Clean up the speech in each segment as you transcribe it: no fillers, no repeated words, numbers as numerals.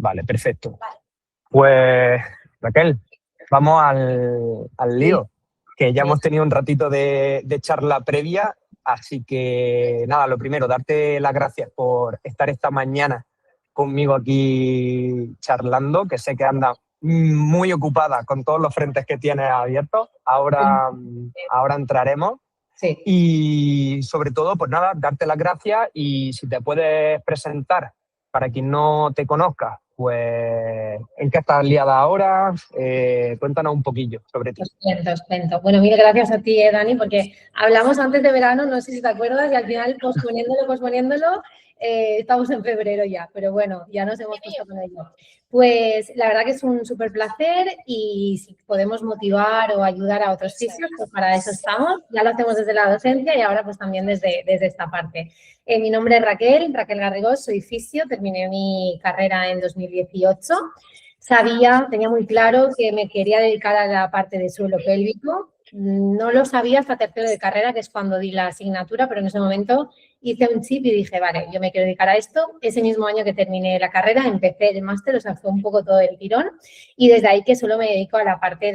Vale, perfecto. Pues, Raquel, vamos al lío, que ya hemos tenido un ratito de charla previa, así que nada, lo primero, darte las gracias por estar esta mañana conmigo aquí charlando, que sé que andas muy ocupada con todos los frentes que tienes abiertos. Ahora entraremos. Sí. Y sobre todo, pues nada, darte las gracias y si te puedes presentar para quien no te conozca, pues en qué estás liada ahora, cuéntanos un poquillo sobre ti. Os cuento. Bueno, mil gracias a ti, Dani, porque hablamos antes de verano, no sé si te acuerdas, y al final posponiéndolo, estamos en febrero ya, pero bueno, ya nos hemos puesto con ello. Pues la verdad que es un súper placer y si podemos motivar o ayudar a otros fisios, pues para eso estamos. Ya lo hacemos desde la docencia y ahora pues también desde esta parte. Mi nombre es Raquel Garrigós, soy fisio, terminé mi carrera en 2018. Tenía muy claro que me quería dedicar a la parte de suelo pélvico. No lo sabía hasta tercero de carrera, que es cuando di la asignatura, pero en ese momento hice un chip y dije, vale, yo me quiero dedicar a esto. Ese mismo año que terminé la carrera, empecé el máster, o sea, fue un poco todo el tirón. Y desde ahí que solo me dedico a la parte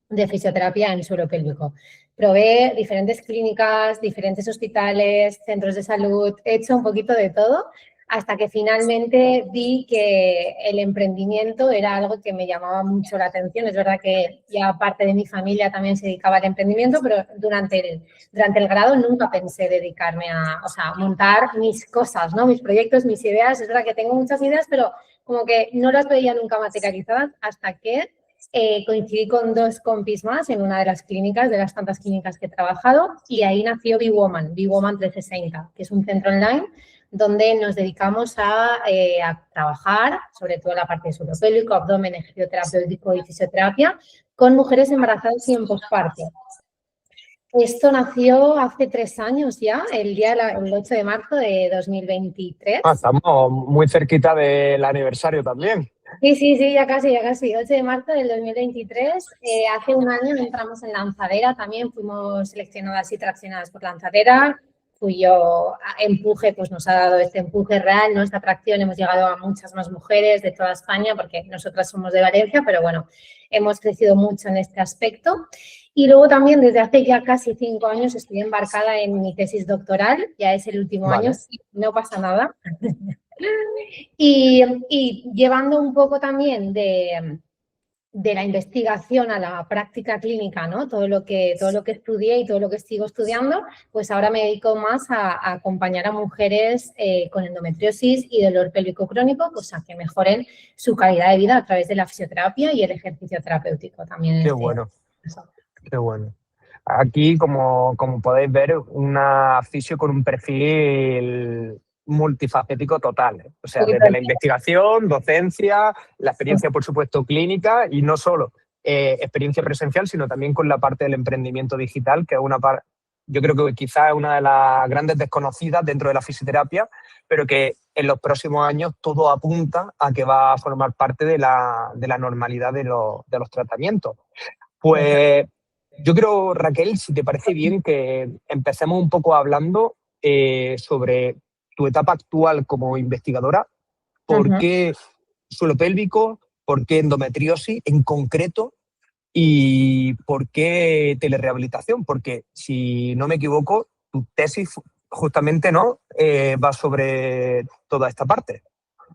de fisioterapia en suelo pélvico. Probé diferentes clínicas, diferentes hospitales, centros de salud, he hecho un poquito de todo, hasta que finalmente vi que el emprendimiento era algo que me llamaba mucho la atención. Es verdad que ya parte de mi familia también se dedicaba al emprendimiento, pero durante el grado nunca pensé dedicarme a montar mis cosas, ¿no? Mis proyectos, mis ideas. Es verdad que tengo muchas ideas, pero como que no las veía nunca materializadas hasta que coincidí con dos compis más en una de las clínicas, de las tantas clínicas que he trabajado, y ahí nació B-Woman 360, que es un centro online donde nos dedicamos a trabajar, sobre todo la parte de suelo pélvico, abdomen, ejercicio terapéutico y fisioterapia, con mujeres embarazadas y en posparto. Esto nació hace 3 años ya, el 8 de marzo de 2023. Estamos muy cerquita del aniversario también. Sí, ya casi. 8 de marzo del 2023. Hace un año entramos en Lanzadera, también fuimos seleccionadas y traccionadas por Lanzadera. Cuyo empuje pues nos ha dado este empuje real, ¿no? Esta atracción, hemos llegado a muchas más mujeres de toda España, porque nosotras somos de Valencia, pero bueno, hemos crecido mucho en este aspecto. Y luego también desde hace ya casi 5 años estoy embarcada en mi tesis doctoral, ya es el último año, sí, no pasa nada. Y llevando un poco también de la investigación a la práctica clínica, ¿no? Todo lo que estudié y todo lo que sigo estudiando, pues ahora me dedico más a acompañar a mujeres con endometriosis y dolor pélvico crónico, pues a que mejoren su calidad de vida a través de la fisioterapia y el ejercicio terapéutico también. Qué bueno. Aquí, como podéis ver, una fisio con un perfil multifacético total, ¿eh? O sea, desde la investigación, docencia, la experiencia, por supuesto, clínica y no solo experiencia presencial, sino también con la parte del emprendimiento digital, que es una parte, yo creo que quizás es una de las grandes desconocidas dentro de la fisioterapia, pero que en los próximos años todo apunta a que va a formar parte de la normalidad de los tratamientos. Pues yo creo, Raquel, si te parece bien, que empecemos un poco hablando sobre tu etapa actual como investigadora. ¿Por qué suelo pélvico? ¿Por qué endometriosis en concreto? ¿Y por qué telerehabilitación? Porque, si no me equivoco, tu tesis justamente no va sobre toda esta parte.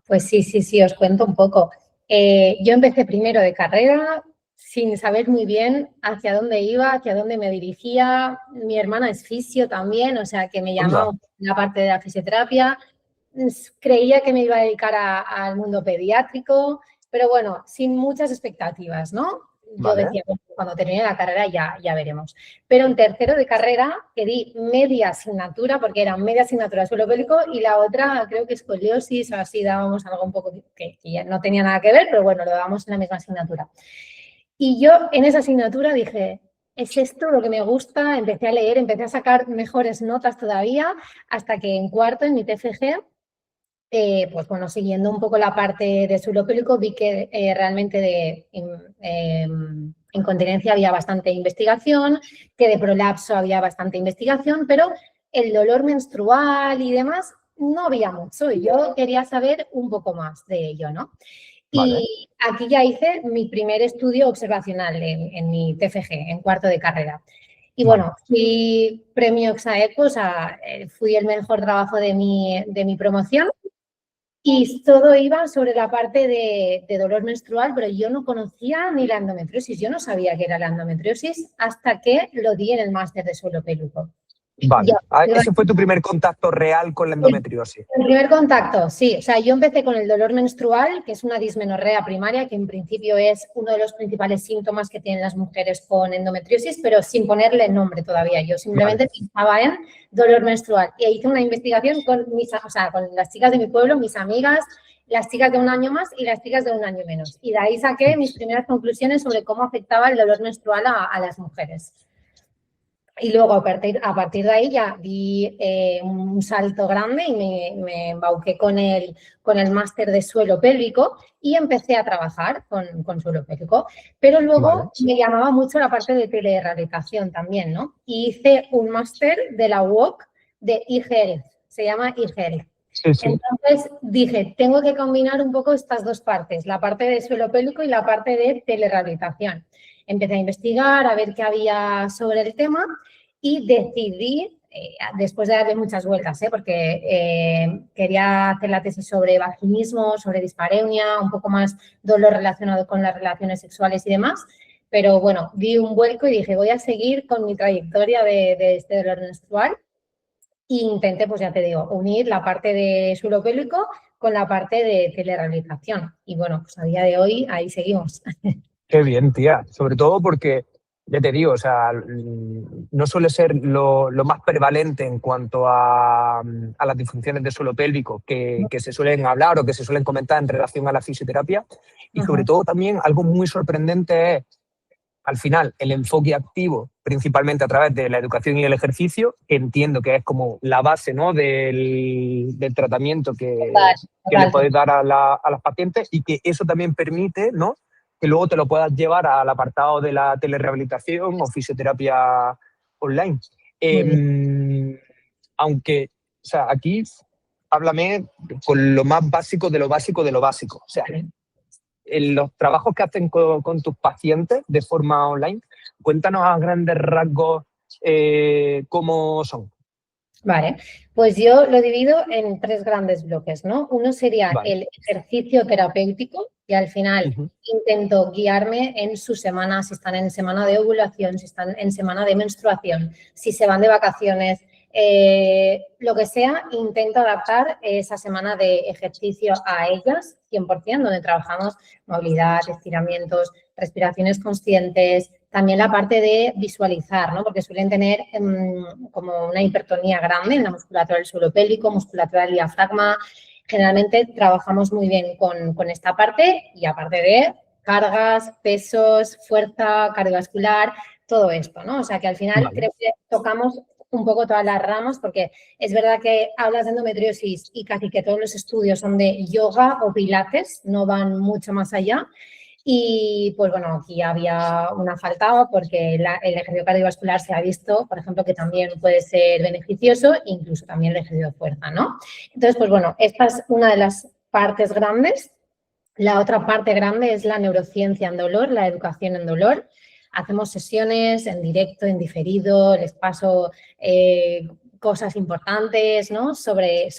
Pues sí, os cuento un poco. Yo empecé primero de carrera sin saber muy bien hacia dónde iba, hacia dónde me dirigía. Mi hermana es fisio también, o sea, que me llamaba la parte de la fisioterapia. Creía que me iba a dedicar al mundo pediátrico, pero bueno, sin muchas expectativas, ¿no? Yo decía, bueno, cuando termine la carrera ya veremos. Pero en tercero de carrera, que di media asignatura, porque era media asignatura de suelo pélvico y la otra creo que escoliosis o así, dábamos algo un poco que ya no tenía nada que ver, pero bueno, lo dábamos en la misma asignatura. Y yo en esa asignatura dije, ¿es esto lo que me gusta? Empecé a leer, empecé a sacar mejores notas todavía, hasta que en cuarto, en mi TFG, pues bueno, siguiendo un poco la parte de suelo pélvico, vi que realmente de incontinencia había bastante investigación, que de prolapso había bastante investigación, pero el dolor menstrual y demás no había mucho y yo quería saber un poco más de ello, ¿no? Vale. Y aquí ya hice mi primer estudio observacional en mi TFG, en cuarto de carrera. Y Vale. bueno, fui premio Exaeco, o sea, fui el mejor trabajo de mi promoción y todo iba sobre la parte de dolor menstrual, pero yo no conocía ni la endometriosis, yo no sabía que era la endometriosis hasta que lo di en el máster de suelo pélvico. Vale. Ya, Ese fue tu primer contacto real con la endometriosis. el primer contacto, sí. O sea, yo empecé con el dolor menstrual, que es una dismenorrea primaria, que en principio es uno de los principales síntomas que tienen las mujeres con endometriosis, pero sin ponerle nombre todavía. Yo simplemente pensaba en dolor menstrual. Y hice una investigación con con las chicas de mi pueblo, mis amigas, las chicas de un año más y las chicas de un año menos. Y de ahí saqué mis primeras conclusiones sobre cómo afectaba el dolor menstrual a las mujeres. Y luego a partir de ahí ya di un salto grande y me embauqué con el máster de suelo pélvico y empecé a trabajar con suelo pélvico. Pero luego me llamaba mucho la parte de telerehabilitación también, ¿no? Y hice un máster de la UOC de eHealth, se llama eHealth. Sí, sí. Entonces dije, tengo que combinar un poco estas dos partes, la parte de suelo pélvico y la parte de telerehabilitación. Empecé a investigar, a ver qué había sobre el tema y decidí, después de darle muchas vueltas, porque quería hacer la tesis sobre vaginismo, sobre dispareunia, un poco más dolor relacionado con las relaciones sexuales y demás, pero bueno, di un vuelco y dije, voy a seguir con mi trayectoria de este dolor menstrual e intenté, pues ya te digo, unir la parte de suelo pélvico con la parte de telerehabilitación. Y bueno, pues a día de hoy ahí seguimos. Qué bien, tía. Sobre todo porque, ya te digo, o sea, no suele ser lo más prevalente en cuanto a las disfunciones de suelo pélvico que se suelen hablar o que se suelen comentar en relación a la fisioterapia. Y sobre todo también algo muy sorprendente es, al final, el enfoque activo, principalmente a través de la educación y el ejercicio, que entiendo que es como la base, ¿no?, del tratamiento que le podéis dar a las pacientes, y que eso también permite, ¿no?, que luego te lo puedas llevar al apartado de la telerehabilitación o fisioterapia online. Aunque, o sea, aquí háblame con lo más básico de lo básico de lo básico. O sea, en los trabajos que hacen con tus pacientes de forma online, cuéntanos a grandes rasgos cómo son. Vale, pues yo lo divido en 3 grandes bloques, ¿no? Uno sería el ejercicio terapéutico, y al final intento guiarme en su semana, si están en semana de ovulación, si están en semana de menstruación, si se van de vacaciones, lo que sea, intento adaptar esa semana de ejercicio a ellas, 100%, donde trabajamos movilidad, estiramientos, respiraciones conscientes, también la parte de visualizar, ¿no? Porque suelen tener como una hipertonía grande en la musculatura del suelo pélvico, musculatura del diafragma. Generalmente trabajamos muy bien con esta parte y aparte de cargas, pesos, fuerza cardiovascular, todo esto, ¿no? O sea que al final creo que tocamos un poco todas las ramas, porque es verdad que hablas de endometriosis y casi que todos los estudios son de yoga o pilates, no van mucho más allá. Y pues bueno, aquí había una faltaba porque el ejercicio cardiovascular se ha visto, por ejemplo, que también puede ser beneficioso, incluso también el ejercicio de fuerza, ¿no? Entonces, pues bueno, esta es una de las partes grandes. La otra parte grande es la neurociencia en dolor, la educación en dolor. Hacemos sesiones en directo, en diferido, les paso cosas importantes, ¿no? sobre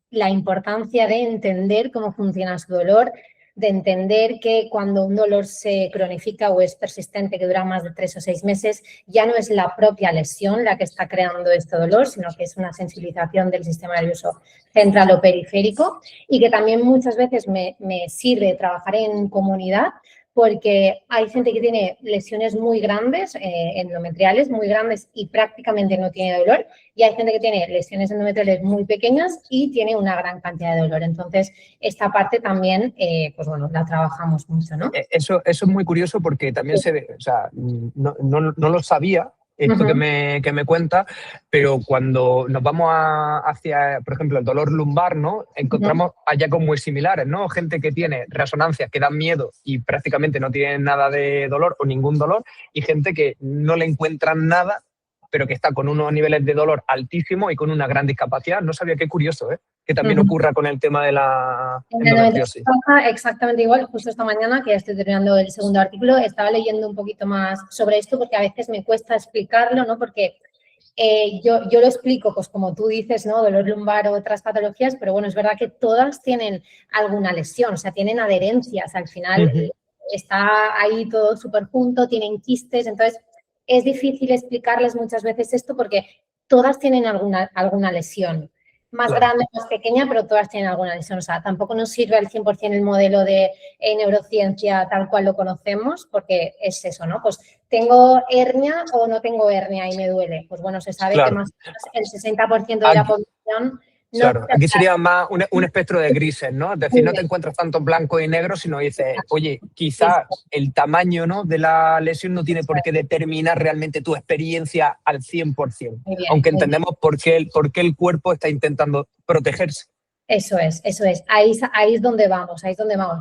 la importancia de entender cómo funciona su dolor, de entender que cuando un dolor se cronifica o es persistente, que dura más de 3 o 6 meses, ya no es la propia lesión la que está creando este dolor, sino que es una sensibilización del sistema nervioso central o periférico, y que también muchas veces me sirve trabajar en comunidad, porque hay gente que tiene lesiones muy grandes, endometriales muy grandes y prácticamente no tiene dolor, y hay gente que tiene lesiones endometriales muy pequeñas y tiene una gran cantidad de dolor. Entonces, esta parte también, pues bueno, la trabajamos mucho, ¿no? Eso es muy curioso porque también se ve, o sea, no lo sabía esto que me cuenta, pero cuando nos vamos hacia, por ejemplo, el dolor lumbar, ¿no?, encontramos hallazgos muy similares, ¿no? Gente que tiene resonancias que dan miedo y prácticamente no tiene nada de dolor o ningún dolor, y gente que no le encuentran nada pero que está con unos niveles de dolor altísimos y con una gran discapacidad. No sabía, qué curioso, que también ocurra con el tema de la endometriosis. Exactamente igual. Justo esta mañana, que ya estoy terminando el segundo artículo, estaba leyendo un poquito más sobre esto porque a veces me cuesta explicarlo, ¿no? Porque yo lo explico, pues como tú dices, ¿no? Dolor lumbar o otras patologías, pero bueno, es verdad que todas tienen alguna lesión, o sea, tienen adherencias. Al final está ahí todo súper junto, tienen quistes, entonces es difícil explicarles muchas veces esto porque todas tienen alguna lesión. Más grande, más pequeña, pero todas tienen alguna lesión. O sea, tampoco nos sirve al 100% el modelo de neurociencia tal cual lo conocemos, porque es eso, ¿no? Pues tengo hernia o no tengo hernia y me duele. Pues bueno, se sabe que más o menos el 60% de la población no. Claro, aquí sería más un espectro de grises, ¿no? Es decir, no te encuentras tanto blanco y negro, sino dices, oye, quizás el tamaño, ¿no?, de la lesión no tiene por qué determinar realmente tu experiencia al 100%, aunque entendemos por qué el cuerpo está intentando protegerse. Eso es. Ahí es donde vamos,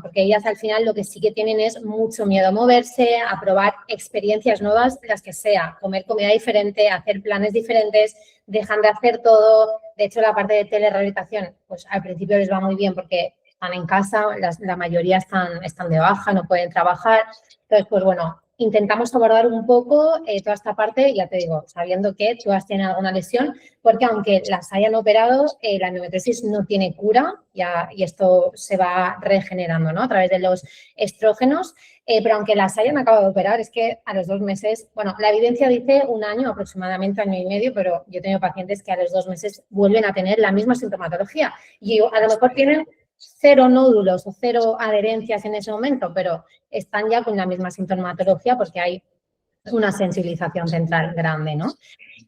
porque ellas al final lo que sí que tienen es mucho miedo a moverse, a probar experiencias nuevas, las que sea, comer comida diferente, hacer planes diferentes, dejan de hacer todo. De hecho, la parte de telerehabilitación, pues al principio les va muy bien porque están en casa, la mayoría están de baja, no pueden trabajar. Entonces, pues bueno, intentamos abordar un poco toda esta parte, ya te digo, sabiendo que todas tienen alguna lesión, porque aunque las hayan operado, la endometriosis no tiene cura y esto se va regenerando, ¿no?, a través de los estrógenos, pero aunque las hayan acabado de operar, es que a los 2 meses, bueno, la evidencia dice 1 año, aproximadamente 1 año y medio, pero yo he tenido pacientes que a los 2 meses vuelven a tener la misma sintomatología y a lo mejor tienen 0 nódulos o 0 adherencias en ese momento, pero están ya con la misma sintomatología porque hay una sensibilización central grande, ¿no?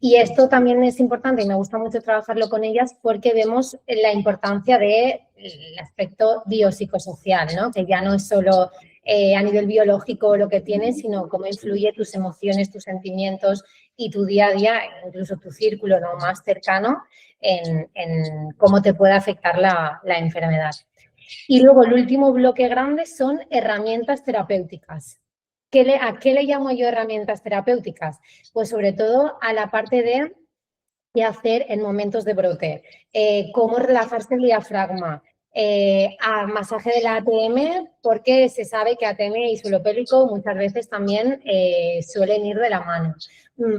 Y esto también es importante y me gusta mucho trabajarlo con ellas porque vemos la importancia del aspecto biopsicosocial, ¿no? Que ya no es solo a nivel biológico lo que tienes, sino cómo influye tus emociones, tus sentimientos y tu día a día, incluso tu círculo, ¿no?, más cercano, en cómo te puede afectar la enfermedad. Y luego el último bloque grande son herramientas terapéuticas. ¿A qué le llamo yo herramientas terapéuticas? Pues sobre todo a la parte de qué hacer en momentos de brote, cómo relajarse el diafragma, a masaje de la ATM, porque se sabe que ATM y suelo pélvico muchas veces también suelen ir de la mano.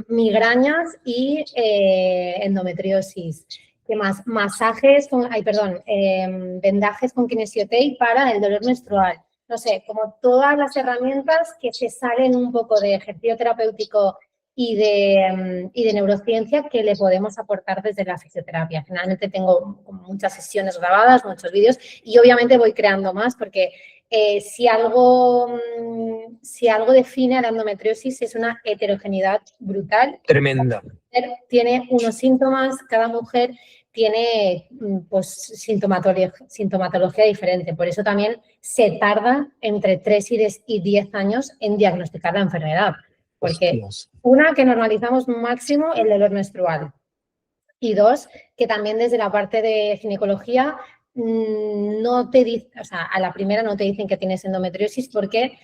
Migrañas y endometriosis. ¿Qué más? Vendajes con kinesiotape para el dolor menstrual. No sé, como todas las herramientas que se salen un poco de ejercicio terapéutico y de neurociencia que le podemos aportar desde la fisioterapia. Finalmente tengo muchas sesiones grabadas, muchos vídeos y obviamente voy creando más porque si algo define a la endometriosis es una heterogeneidad brutal. Tremenda. Tiene unos síntomas, cada mujer tiene pues sintomatología diferente. Por eso también se tarda entre 3 y 10 años en diagnosticar la enfermedad. Porque una, que normalizamos máximo el dolor menstrual. Y 2, que también desde la parte de ginecología no te dicen, o sea, a la primera no te dicen que tienes endometriosis porque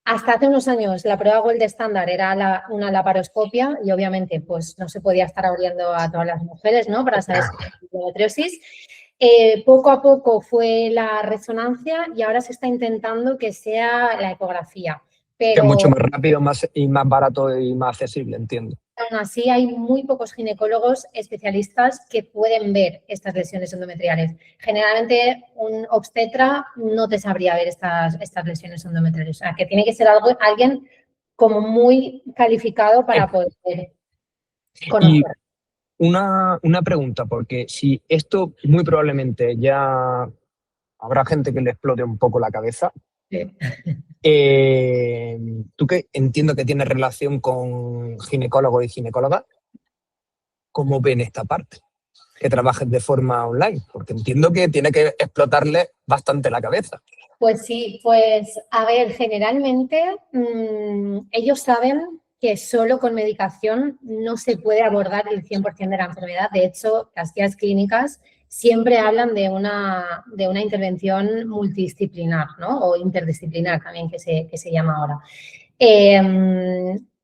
hasta hace unos años la prueba Gold estándar era una laparoscopia y obviamente pues no se podía estar abriendo a todas las mujeres, ¿no?, para saber si tenían endometriosis. Poco a poco fue la resonancia y ahora se está intentando que sea la ecografía. Pero que es mucho más rápido y más barato y más accesible, entiendo. Aún así, hay muy pocos ginecólogos especialistas que pueden ver estas lesiones endometriales. Generalmente, un obstetra no te sabría ver estas lesiones endometriales. O sea, que tiene que ser alguien como muy calificado para poder conocer. Y una pregunta, porque si esto muy probablemente ya habrá gente que le explote un poco la cabeza. Sí. Tú que entiendo que tienes relación con ginecólogos y ginecólogas, ¿cómo ven esta parte? Que trabajes de forma online, porque entiendo que tiene que explotarle bastante la cabeza. Pues sí, pues a ver, generalmente ellos saben que solo con medicación no se puede abordar el 100% de la enfermedad. De hecho, las guías clínicas siempre hablan de una intervención multidisciplinar, ¿no?, o interdisciplinar también, que se llama ahora.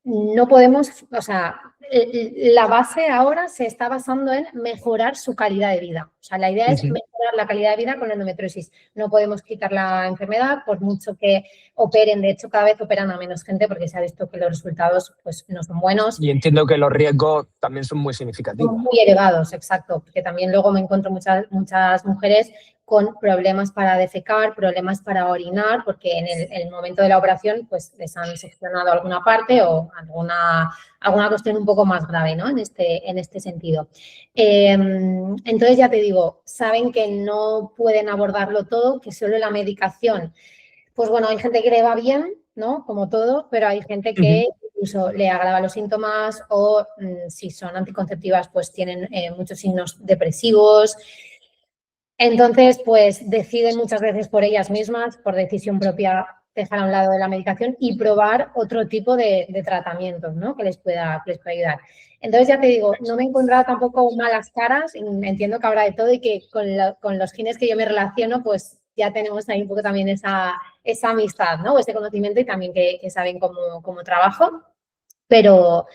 No podemos, o sea, la base ahora se está basando en mejorar su calidad de vida. O sea, la idea es mejorar la calidad de vida con la endometriosis. No podemos quitar la enfermedad por mucho que operen. De hecho, cada vez operan a menos gente porque se ha visto que los resultados pues, no son buenos. Y entiendo que los riesgos también son muy significativos. Son muy elevados, exacto. Porque también luego me encuentro muchas mujeres con problemas para defecar, problemas para orinar, porque en el momento de la operación pues les han seccionado alguna parte o alguna cuestión un poco más grave, ¿no? En este sentido. Entonces, ya te digo, saben que no pueden abordarlo todo, que solo la medicación, pues bueno, hay gente que le va bien, ¿no? Como todo, pero hay gente que incluso le agrava los síntomas o si son anticonceptivas, pues tienen muchos signos depresivos. Entonces, pues deciden muchas veces por ellas mismas, por decisión propia, dejar a un lado de la medicación y probar otro tipo de tratamientos, ¿no? Que les pueda ayudar. Entonces, ya te digo, no me he encontrado tampoco malas caras, entiendo que habrá de todo y que con los gines que yo me relaciono, pues ya tenemos ahí un poco también esa amistad, ¿no? O ese conocimiento y también que saben cómo trabajo, pero...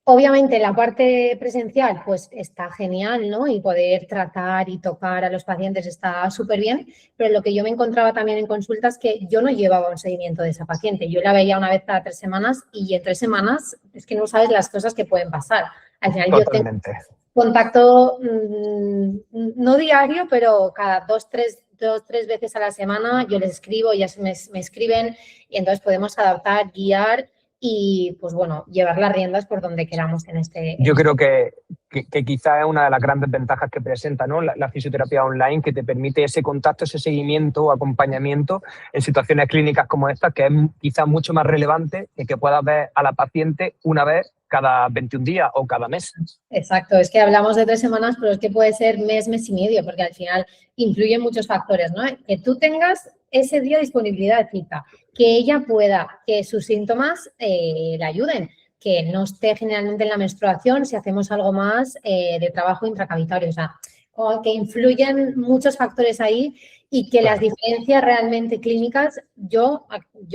Obviamente la parte presencial pues está genial, ¿no? Y poder tratar y tocar a los pacientes está súper bien, pero lo que yo me encontraba también en consultas es que yo no llevaba un seguimiento de esa paciente. Yo la veía una vez cada 3 semanas y en 3 semanas es que no sabes las cosas que pueden pasar. Al final Totalmente. yo tengo contacto no diario, pero cada 2-3 veces a la semana yo les escribo, ellas me escriben y entonces podemos adaptar, guiar y, pues bueno, llevar las riendas por donde queramos en este... Yo creo que quizá es una de las grandes ventajas que presenta, ¿no? La fisioterapia online, que te permite ese contacto, ese seguimiento, acompañamiento en situaciones clínicas como estas, que es quizá mucho más relevante que puedas ver a la paciente una vez cada 21 días o cada mes. Exacto, es que hablamos de 3 semanas, pero es que puede ser mes y medio, porque al final influyen muchos factores, ¿no? Que tú tengas ese día disponibilidad de cita, que ella pueda, que sus síntomas le ayuden, que no esté generalmente en la menstruación si hacemos algo más de trabajo intracavitario, o sea, como que influyen muchos factores ahí y que las diferencias realmente clínicas yo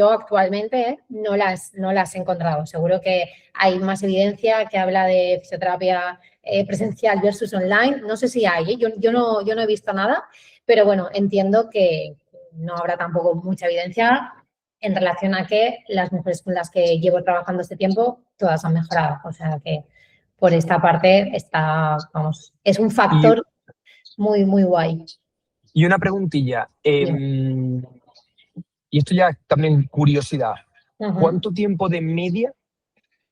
actualmente no las he encontrado. Seguro que hay más evidencia que habla de fisioterapia presencial versus online. No sé si hay, ¿eh? Yo no he visto nada, pero bueno, entiendo que no habrá tampoco mucha evidencia en relación a que las mujeres con las que llevo trabajando este tiempo, todas han mejorado. O sea que por esta parte es un factor muy, muy guay. Y una preguntilla, y esto ya es también curiosidad, ¿cuánto tiempo de media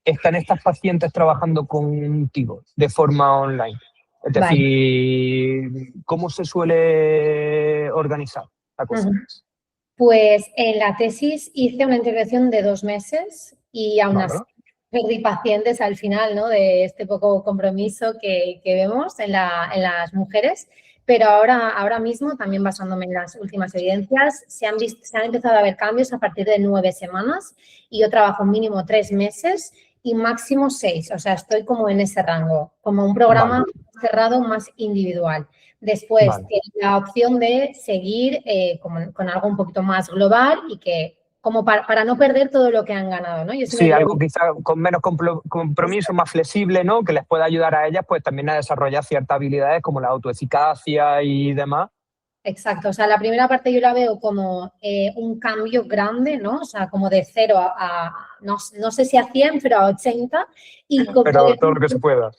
están estas pacientes trabajando contigo de forma online? Es decir, ¿cómo se suele organizar la cosa? Pues en la tesis hice una intervención de 2 meses y aún así perdí pacientes al final, ¿no? De este poco compromiso que vemos en las mujeres. Pero ahora mismo, también basándome en las últimas evidencias, se han empezado a ver cambios a partir de 9 semanas y yo trabajo mínimo 3 meses y máximo 6. O sea, estoy como en ese rango, como un programa cerrado más individual. Después, la opción de seguir con algo un poquito más global y que como para no perder todo lo que han ganado, ¿no? Sí, algo quizá con menos compromiso, más flexible, ¿no? Que les pueda ayudar a ellas pues también a desarrollar ciertas habilidades como la autoeficacia y demás. Exacto, o sea, la primera parte yo la veo como un cambio grande, ¿no? O sea, como de 0 no sé si a 100, pero a 80. Pero todo lo que se pueda.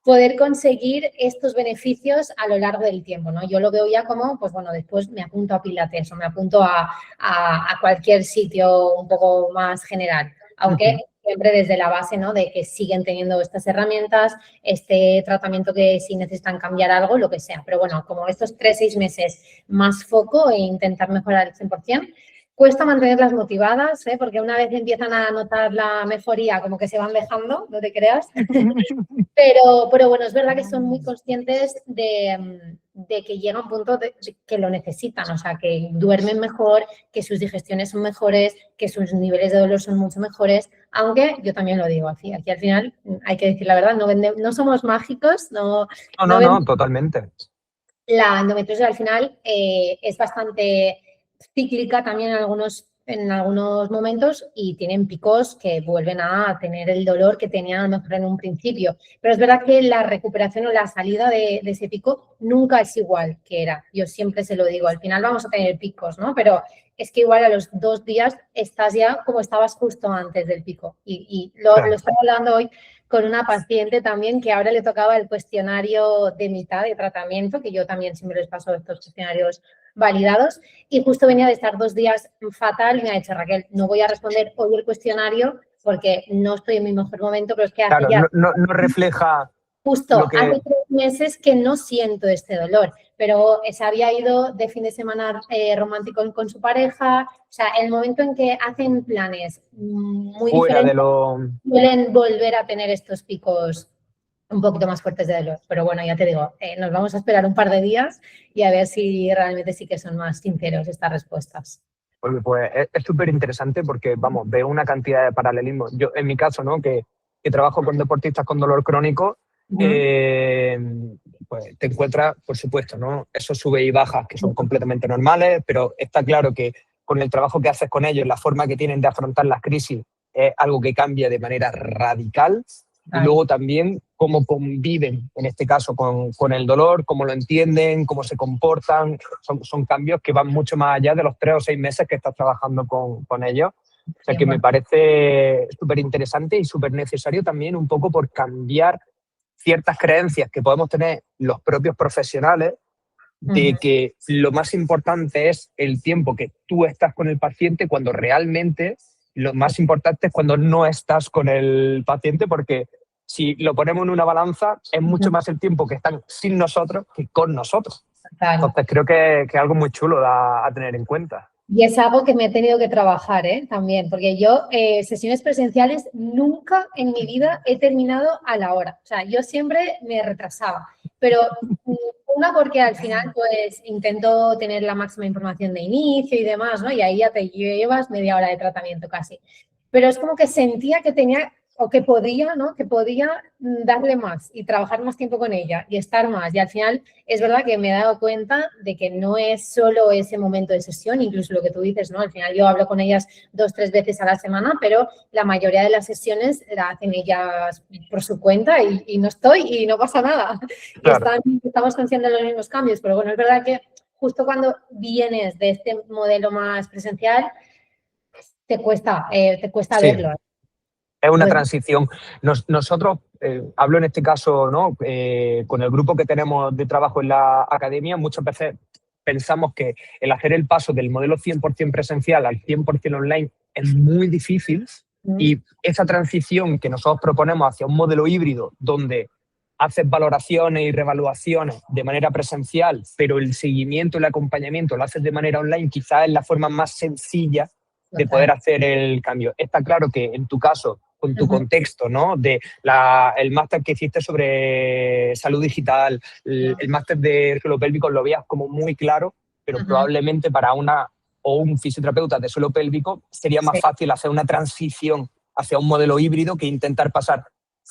Poder conseguir estos beneficios a lo largo del tiempo, ¿no? Yo lo veo ya como, pues bueno, después me apunto a Pilates o me apunto a cualquier sitio un poco más general, aunque siempre desde la base, ¿no? De que siguen teniendo estas herramientas, este tratamiento que si necesitan cambiar algo, lo que sea. Pero bueno, como estos 3-6 meses más foco e intentar mejorar el 100%, cuesta mantenerlas motivadas, ¿eh? Porque una vez empiezan a notar la mejoría, como que se van dejando, no te creas. Pero bueno, es verdad que son muy conscientes de que llega un punto de que lo necesitan, o sea, que duermen mejor, que sus digestiones son mejores, que sus niveles de dolor son mucho mejores, aunque yo también lo digo aquí al final hay que decir la verdad, no somos mágicos, no, totalmente. La endometriosis al final es bastante cíclica también en algunos en algunos momentos y tienen picos que vuelven a tener el dolor que tenían a lo mejor en un principio. Pero es verdad que la recuperación o la salida de ese pico nunca es igual que era. Yo siempre se lo digo, al final vamos a tener picos, ¿no? Pero es que igual a los 2 días estás ya como estabas justo antes del pico. Y lo estaba hablando hoy con una paciente también que ahora le tocaba el cuestionario de mitad de tratamiento, que yo también siempre les paso estos cuestionarios validados, y justo venía de estar 2 días fatal y me ha dicho, Raquel, no voy a responder hoy el cuestionario porque no estoy en mi mejor momento, pero es que hace ya... No refleja... Justo, hace 3 meses que no siento este dolor, pero se había ido de fin de semana romántico con su pareja. O sea, el momento en que hacen planes muy diferentes, suelen volver a tener estos picos un poquito más fuertes de dolor. Pero bueno, ya te digo, nos vamos a esperar un par de días y a ver si realmente sí que son más sinceros estas respuestas. Pues es súper interesante porque, vamos, veo una cantidad de paralelismos. Yo, en mi caso, ¿no? Que trabajo con deportistas con dolor crónico, pues te encuentras, por supuesto, ¿no? Esos sube y bajas que son completamente normales, pero está claro que con el trabajo que haces con ellos, la forma que tienen de afrontar las crisis es algo que cambia de manera radical. Y luego también cómo conviven, en este caso, con el dolor, cómo lo entienden, cómo se comportan. Son cambios que van mucho más allá de los 3 o 6 meses que estás trabajando con ellos. O sea, que me parece súper interesante y súper necesario también un poco por cambiar ciertas creencias que podemos tener los propios profesionales de que lo más importante es el tiempo que tú estás con el paciente, cuando realmente lo más importante es cuando no estás con el paciente, porque si lo ponemos en una balanza es mucho más el tiempo que están sin nosotros que con nosotros. Entonces creo que es algo muy chulo a tener en cuenta. Y es algo que me he tenido que trabajar también, porque yo sesiones presenciales nunca en mi vida he terminado a la hora. O sea, yo siempre me retrasaba, pero una porque al final pues intento tener la máxima información de inicio y demás, ¿no? Y ahí ya te llevas media hora de tratamiento casi. Pero es como que sentía que tenía o que podía, ¿no? Que podía darle más y trabajar más tiempo con ella y estar más. Y al final es verdad que me he dado cuenta de que no es solo ese momento de sesión, incluso lo que tú dices, ¿no? Al final yo hablo con ellas 2 o 3 veces a la semana, pero la mayoría de las sesiones la hacen ellas por su cuenta y no estoy y no pasa nada. Claro. Estamos conscientes de los mismos cambios, pero bueno, es verdad que justo cuando vienes de este modelo más presencial, te cuesta verlo. Es una transición. Nosotros, hablo en este caso, ¿no? Con el grupo que tenemos de trabajo en la academia, muchas veces pensamos que el hacer el paso del modelo 100% presencial al 100% online es muy difícil, y esa transición que nosotros proponemos hacia un modelo híbrido donde haces valoraciones y reevaluaciones de manera presencial, pero el seguimiento y el acompañamiento lo haces de manera online, quizás es la forma más sencilla de poder hacer el cambio. Está claro que en tu caso, con tu contexto, ¿no? De el máster que hiciste sobre salud digital, el máster de suelo pélvico lo veías como muy claro, pero probablemente para un fisioterapeuta de suelo pélvico sería más fácil hacer una transición hacia un modelo híbrido que intentar pasar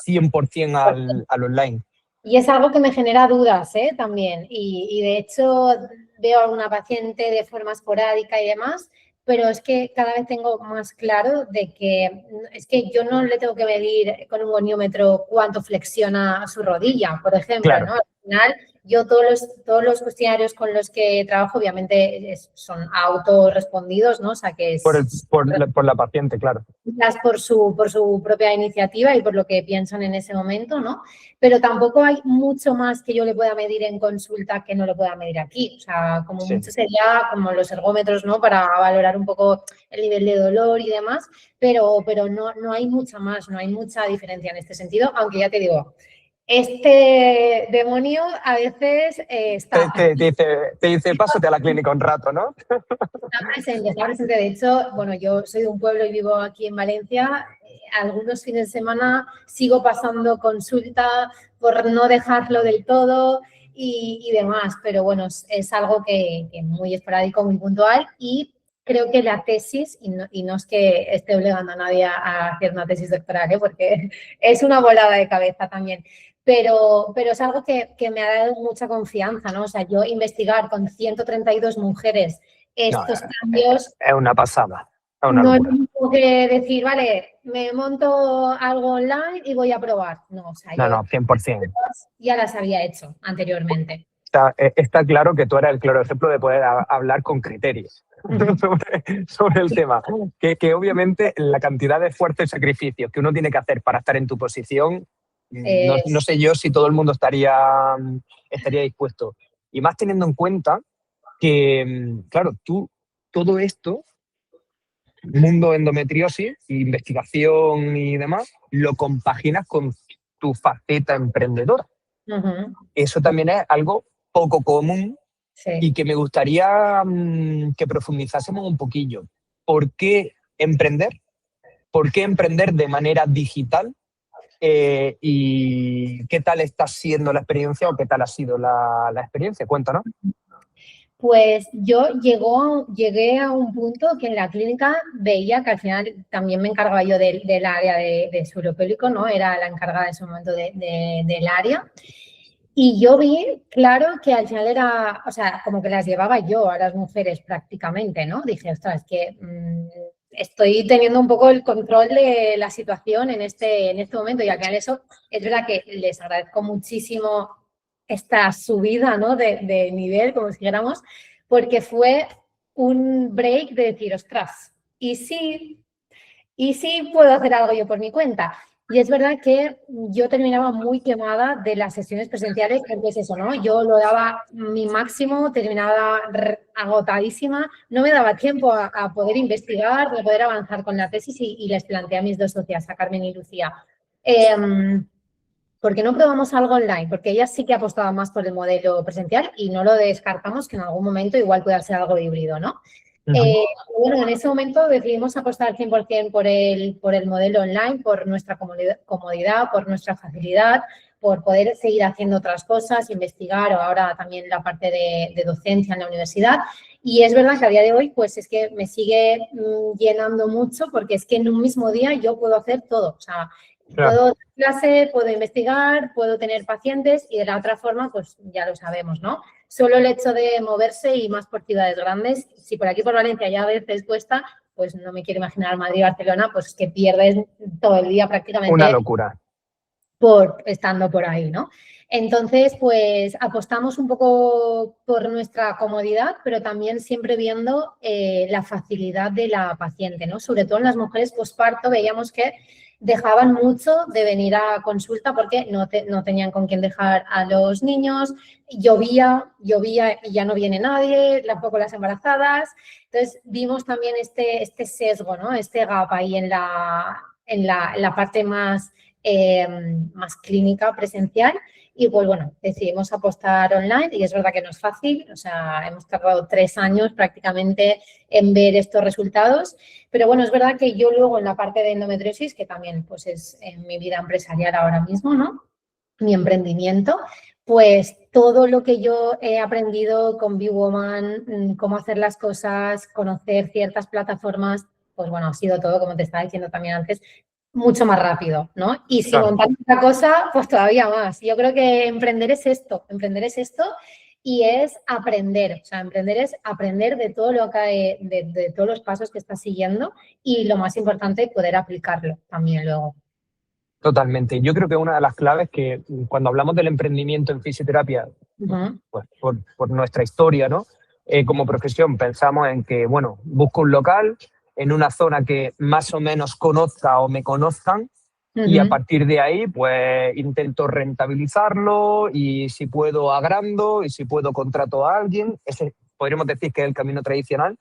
100% al online. Y es algo que me genera dudas también. Y de hecho veo a alguna paciente de forma esporádica y demás, pero es que cada vez tengo más claro de que es que yo no le tengo que medir con un goniómetro cuánto flexiona su rodilla, por ejemplo, claro, ¿no? Al final, yo todos los cuestionarios con los que trabajo, obviamente, son autorrespondidos, ¿no? O sea, que es... Por la paciente, claro. Por su propia iniciativa y por lo que piensan en ese momento, ¿no? Pero tampoco hay mucho más que yo le pueda medir en consulta que no le pueda medir aquí. O sea, como mucho sería como los ergómetros, ¿no? Para valorar un poco el nivel de dolor y demás, pero no hay mucha más, no hay mucha diferencia en este sentido, aunque ya te digo, este demonio a veces está... Te dice, pásate a la clínica un rato, ¿no? Está presente. De hecho, bueno, yo soy de un pueblo y vivo aquí en Valencia. Algunos fines de semana sigo pasando consulta por no dejarlo del todo y demás, pero bueno, es algo que es muy esporádico, muy puntual, y creo que la tesis, y no es que esté obligando a nadie a hacer una tesis doctoral, porque es una volada de cabeza también, pero es algo que me ha dado mucha confianza, ¿no? O sea, yo investigar con 132 mujeres estos cambios... Es una pasada. una No es locura. lo mismo que decir, vale, me monto algo online y voy a probar. No, o sea, No, yo no, 100%. ya las había hecho anteriormente. Está claro que tú eres el claro ejemplo de poder hablar con criterios sobre el tema. Que obviamente la cantidad de esfuerzo y sacrificios que uno tiene que hacer para estar en tu posición, no sé yo si todo el mundo estaría dispuesto. Y más teniendo en cuenta que, claro, tú todo esto, mundo endometriosis, investigación y demás, lo compaginas con tu faceta emprendedora. Eso también es algo poco común y Sí. que me gustaría que profundizásemos un poquillo. ¿Por qué emprender? ¿Por qué emprender de manera digital? ¿Y qué tal está siendo la experiencia o qué tal ha sido la experiencia? Cuéntanos. Pues yo llegué a un punto que en la clínica veía que al final también me encargaba yo del área de suelo pélvico, ¿no? Era la encargada en ese momento del área. Y yo vi, claro, que al final era, o sea, como que las llevaba yo a las mujeres prácticamente, ¿no? Dije, ostras, es que estoy teniendo un poco el control de la situación en este momento y al final eso es verdad que les agradezco muchísimo esta subida, ¿no? de nivel, como si dijéramos, porque fue un break de decir, ostras, y sí puedo hacer algo yo por mi cuenta. Y es verdad que yo terminaba muy quemada de las sesiones presenciales, porque es eso, ¿no? Yo lo daba mi máximo, terminaba agotadísima, no me daba tiempo a poder investigar, a poder avanzar con la tesis y les planteé a mis dos socias, a Carmen y Lucía. ¿Por qué no probamos algo online? Porque ella sí que apostaba más por el modelo presencial y no lo descartamos que en algún momento igual pueda ser algo híbrido, ¿no? Bueno, en ese momento decidimos apostar 100% por el modelo online, por nuestra comodidad, por nuestra facilidad, por poder seguir haciendo otras cosas, investigar o ahora también la parte de docencia en la universidad. Y es verdad que a día de hoy, pues es que me sigue llenando mucho porque es que en un mismo día yo puedo hacer todo. O sea, puedo dar clase, puedo investigar, puedo tener pacientes y de la otra forma, pues ya lo sabemos, ¿no? Solo el hecho de moverse y más por ciudades grandes, si por aquí por Valencia ya a veces cuesta, pues no me quiero imaginar Madrid, Barcelona, pues que pierdes todo el día prácticamente. Una locura. Estando por ahí, ¿no? Entonces, pues apostamos un poco por nuestra comodidad, pero también siempre viendo la facilidad de la paciente, ¿no? Sobre todo en las mujeres posparto veíamos que dejaban mucho de venir a consulta porque no tenían con quién dejar a los niños, llovía y ya no viene nadie, tampoco las embarazadas. Entonces, vimos también este sesgo, ¿no? Este gap ahí en la parte más clínica presencial y pues bueno, decidimos apostar online y es verdad que no es fácil, o sea, hemos tardado 3 años prácticamente en ver estos resultados, pero bueno, es verdad que yo luego en la parte de endometriosis, que también pues es en mi vida empresarial ahora mismo, ¿no? Mi emprendimiento, pues todo lo que yo he aprendido con B-Woman, cómo hacer las cosas, conocer ciertas plataformas, pues bueno, ha sido todo, como te estaba diciendo también antes, mucho más rápido, ¿no? Y si montar otra cosa, pues todavía más. Yo creo que emprender es esto y es aprender. O sea, emprender es aprender de todo lo que de todos los pasos que estás siguiendo y lo más importante, poder aplicarlo también luego. Totalmente. Yo creo que una de las claves que cuando hablamos del emprendimiento en fisioterapia, pues por nuestra historia, ¿no? Como profesión pensamos en que, bueno, busco un local en una zona que más o menos conozca o me conozcan y a partir de ahí, pues intento rentabilizarlo y si puedo agrando y si puedo contrato a alguien. Ese podríamos decir que es el camino tradicional,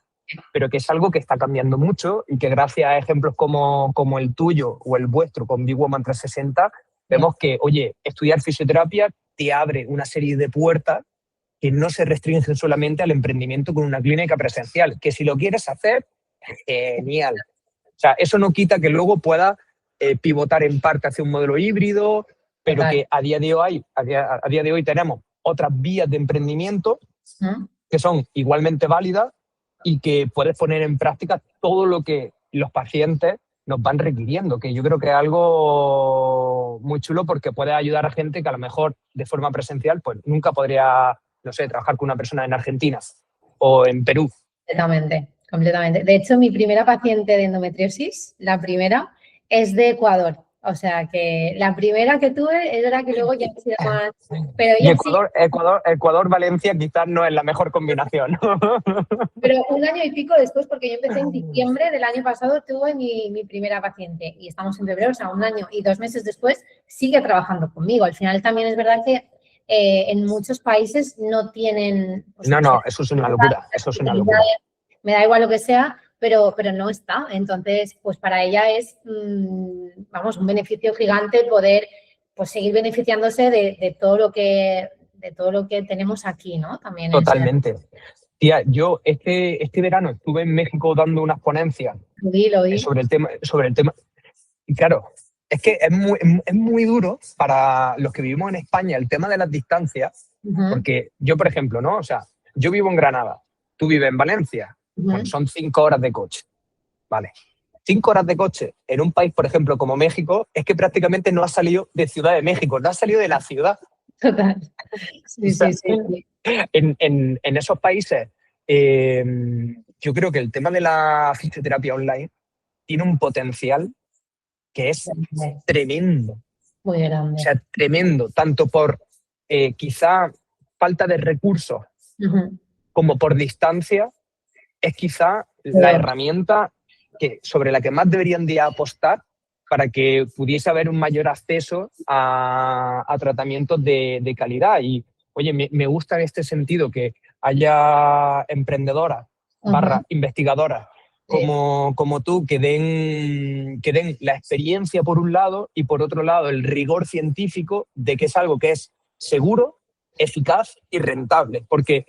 pero que es algo que está cambiando mucho y que gracias a ejemplos como el tuyo o el vuestro con B-Woman 360, vemos que, oye, estudiar fisioterapia te abre una serie de puertas que no se restringen solamente al emprendimiento con una clínica presencial, que si lo quieres hacer, genial. O sea, eso no quita que luego puedas pivotar en parte hacia un modelo híbrido, pero que a día de hoy tenemos otras vías de emprendimiento que son igualmente válidas y que puedes poner en práctica todo lo que los pacientes nos van requiriendo, que yo creo que es algo muy chulo porque puede ayudar a gente que a lo mejor de forma presencial pues nunca podría, no sé, trabajar con una persona en Argentina o en Perú. Completamente, completamente. De hecho, mi primera paciente de endometriosis, la primera, es de Ecuador. O sea, que la primera que tuve es verdad que luego ya ha sido más... Pero Y ella sí, Ecuador-Valencia quizás no es la mejor combinación. pero un año y pico después, porque yo empecé en diciembre del año pasado, tuve mi primera paciente y estamos en febrero, o sea, un año y 2 meses después sigue trabajando conmigo. Al final también es verdad que en muchos países no tienen... Pues, No, eso es una locura, eso es una locura. Me da igual lo que sea, pero no está. Entonces, pues para ella es, vamos, un beneficio gigante poder pues seguir beneficiándose de todo lo que tenemos aquí, ¿no? También en Ciudad. Totalmente. Tía, yo este verano estuve en México dando unas ponencias Lo vi. sobre el tema. Y claro, es que es muy duro para los que vivimos en España el tema de las distancias, porque yo, por ejemplo, ¿no? O sea, yo vivo en Granada, tú vives en Valencia, bueno, son 5 horas de coche, ¿vale? 5 horas de coche en un país, por ejemplo, como México, es que prácticamente no has salido de Ciudad de México, no has salido de la ciudad. Total. Sí, O sea, sí. en esos países, yo creo que el tema de la fisioterapia online tiene un potencial que es tremendo. Muy grande. O sea, tremendo, tanto por quizá falta de recursos como por distancia, es quizá la herramienta sobre la que más deberían de apostar para que pudiese haber un mayor acceso a tratamientos de calidad. Y, oye, me gusta en este sentido que haya emprendedoras / investigadoras como tú que den la experiencia por un lado y por otro lado el rigor científico de que es algo que es seguro, eficaz y rentable. Porque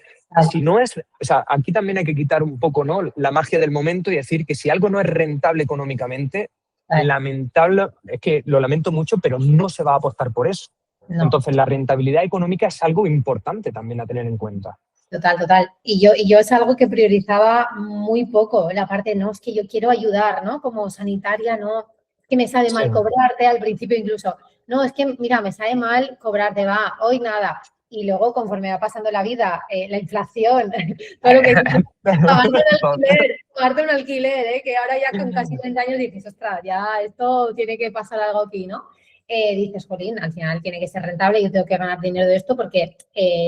si no es, o sea, aquí también hay que quitar un poco, ¿no?, la magia del momento y decir que si algo no es rentable económicamente, lamentable, es que lo lamento mucho, pero no se va a apostar por eso. No. Entonces, la rentabilidad económica es algo importante también a tener en cuenta. Total. Y yo es algo que priorizaba muy poco, la parte, no, es que yo quiero ayudar, ¿no? Como sanitaria, no, es que me sale mal cobrarte al principio incluso. No, es que, mira, me sale mal cobrarte, va, hoy nada. Y luego, conforme va pasando la vida, la inflación, todo lo que dices, pagarte un alquiler, que ahora ya con casi 30 años dices, ostras, ya esto tiene que pasar algo aquí, ¿no? Dices, jolín, al final tiene que ser rentable, yo tengo que ganar dinero de esto porque...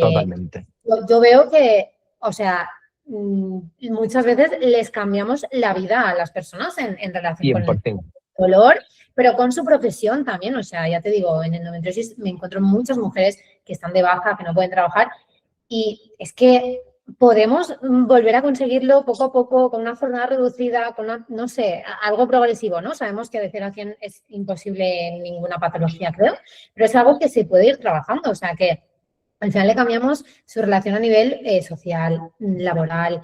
Totalmente. Yo veo que, o sea, muchas veces les cambiamos la vida a las personas en relación con el dolor, pero con su profesión también. O sea, ya te digo, en endometriosis me encuentro muchas mujeres que están de baja, que no pueden trabajar y es que podemos volver a conseguirlo poco a poco, con una jornada reducida, con una, no sé, algo progresivo, ¿no? Sabemos que de 0 a 100 es imposible en ninguna patología, creo, pero es algo que se puede ir trabajando, o sea que al final le cambiamos su relación a nivel social, laboral,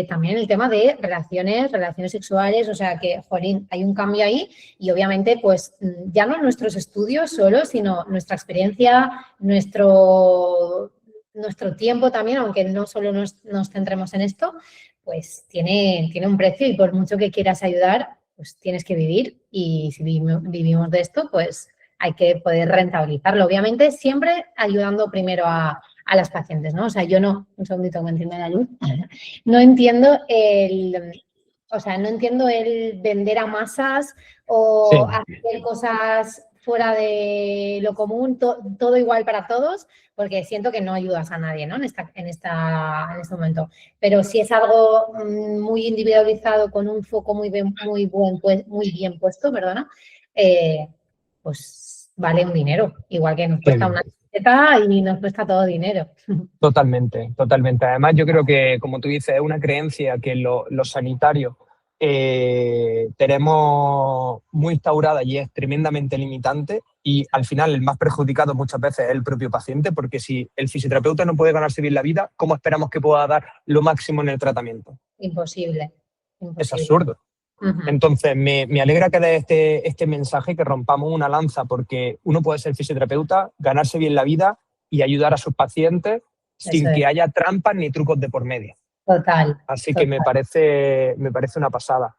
también el tema de relaciones sexuales, o sea que, jolín, hay un cambio ahí y obviamente pues ya no nuestros estudios solo, sino nuestra experiencia, nuestro tiempo también, aunque no solo nos centremos en esto, pues tiene un precio y por mucho que quieras ayudar, pues tienes que vivir y si vivimos de esto, pues hay que poder rentabilizarlo. Obviamente, siempre ayudando primero a las pacientes, ¿no? O sea, yo no, un segundito, que enciende la luz, no entiendo el vender a masas o hacer cosas fuera de lo común, todo igual para todos, porque siento que no ayudas a nadie, ¿no? En este momento. Pero si es algo muy individualizado, con un foco muy bien puesto, perdona, pues vale un dinero, igual que nos cuesta una receta y nos cuesta todo dinero. Totalmente. Además, yo creo que, como tú dices, es una creencia que los sanitarios tenemos muy instaurada y es tremendamente limitante y al final el más perjudicado muchas veces es el propio paciente, porque si el fisioterapeuta no puede ganarse bien la vida, ¿cómo esperamos que pueda dar lo máximo en el tratamiento? Imposible. Es absurdo. Entonces, me alegra que dé este mensaje, que rompamos una lanza, porque uno puede ser fisioterapeuta, ganarse bien la vida y ayudar a sus pacientes sin que haya trampas ni trucos de por medio. Total. Así que me parece una pasada.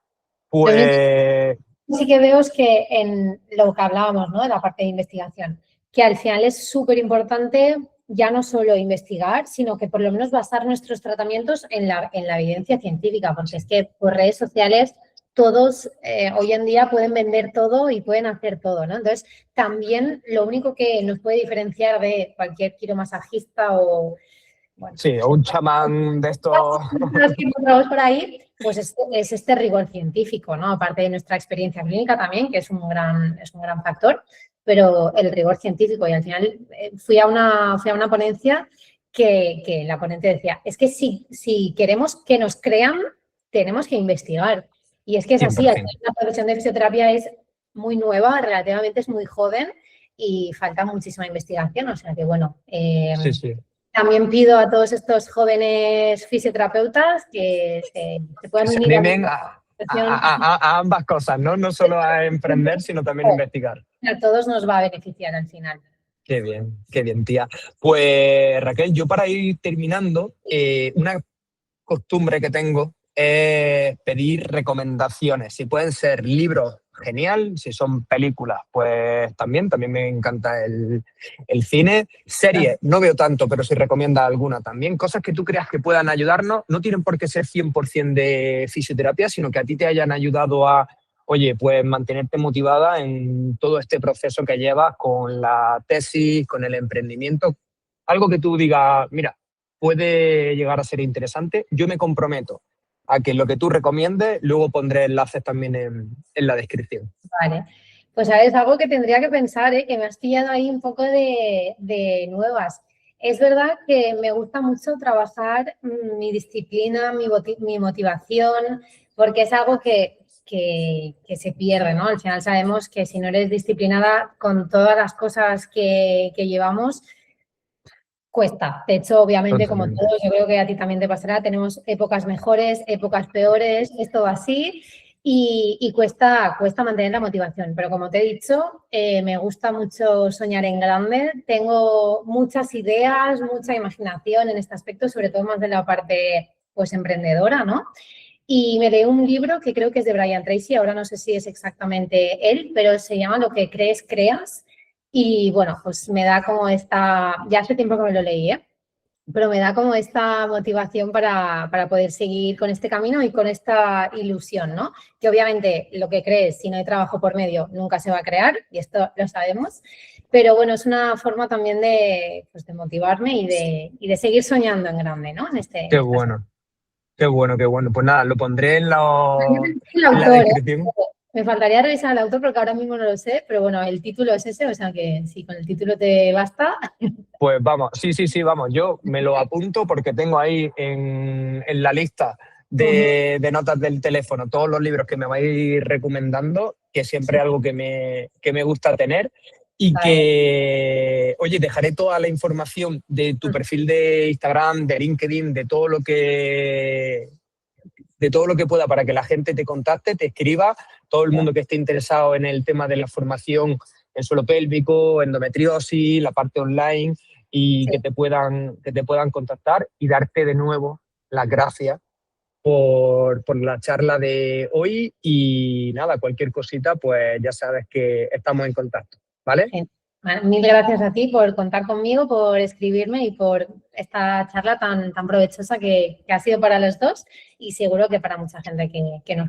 Pues... Sí que veo es que en lo que hablábamos, ¿no?, de la parte de investigación, que al final es súper importante ya no solo investigar, sino que por lo menos basar nuestros tratamientos en la evidencia científica, porque es que por redes sociales todos hoy en día pueden vender todo y pueden hacer todo, ¿no? Entonces, también lo único que nos puede diferenciar de cualquier quiromasajista o... Bueno, sí, o un chamán de estos... que encontramos por ahí, pues es este rigor científico, ¿no? Aparte de nuestra experiencia clínica también, que es un gran factor, pero el rigor científico. Y al final fui a una ponencia que la ponente decía, es que si queremos que nos crean, tenemos que investigar. Y es que es así, 100%. la profesión de fisioterapia es muy nueva, relativamente es muy joven y falta muchísima investigación. O sea que, bueno, Sí, sí. también pido a todos estos jóvenes fisioterapeutas que se puedan Que se unir animen a ambas cosas, ¿no? No solo a emprender, sino también a investigar. A todos nos va a beneficiar al final. Qué bien, tía. Pues Raquel, yo para ir terminando, una costumbre que tengo es pedir recomendaciones. Si pueden ser libros, genial. Si son películas, pues también me encanta el cine. Series, no veo tanto, pero si recomiendas alguna también. Cosas que tú creas que puedan ayudarnos, no tienen por qué ser 100% de fisioterapia, sino que a ti te hayan ayudado a, oye, pues mantenerte motivada en todo este proceso que llevas con la tesis, con el emprendimiento. Algo que tú digas, mira, puede llegar a ser interesante. Yo me comprometo a que lo que tú recomiendes, luego pondré enlaces también en la descripción. Vale. Pues es algo que tendría que pensar, que me has pillado ahí un poco de nuevas. Es verdad que me gusta mucho trabajar mi disciplina, mi motivación, porque es algo que se pierde, ¿no? Al final sabemos que si no eres disciplinada con todas las cosas que llevamos, cuesta. De hecho, obviamente, como Totalmente. todos, yo creo que a ti también te pasará, tenemos épocas mejores, épocas peores, esto va así y cuesta mantener la motivación. Pero como te he dicho, me gusta mucho soñar en grande, tengo muchas ideas, mucha imaginación en este aspecto, sobre todo más de la parte pues emprendedora, ¿no? Y me leí un libro que creo que es de Brian Tracy, ahora no sé si es exactamente él, pero se llama Lo que crees, creas. Y bueno, pues me da como ya hace tiempo que me lo leí, pero me da como esta motivación para poder seguir con este camino y con esta ilusión, ¿no? Que obviamente lo que crees, si no hay trabajo por medio, nunca se va a crear, y esto lo sabemos. Pero bueno, es una forma también de motivarme y de seguir soñando en grande, ¿no? Qué bueno. Qué bueno, qué bueno. Pues nada, lo pondré en El la autor, descripción. Me faltaría revisar el autor porque ahora mismo no lo sé, pero bueno, el título es ese, o sea que si con el título te basta. Pues vamos, sí, vamos. Yo me lo apunto porque tengo ahí en la lista de notas del teléfono todos los libros que me vais recomendando, que siempre es algo que me gusta tener. Y Vale. que, oye, dejaré toda la información de tu perfil de Instagram, de LinkedIn, de todo lo que pueda para que la gente te contacte, te escriba, todo el mundo que esté interesado en el tema de la formación en suelo pélvico, endometriosis, la parte online y que te puedan contactar y darte de nuevo las gracias por la charla de hoy y nada, cualquier cosita, pues ya sabes que estamos en contacto, ¿vale? Sí. Bueno, mil gracias a ti por contar conmigo, por escribirme y por esta charla tan provechosa que ha sido para los dos y seguro que para mucha gente que nos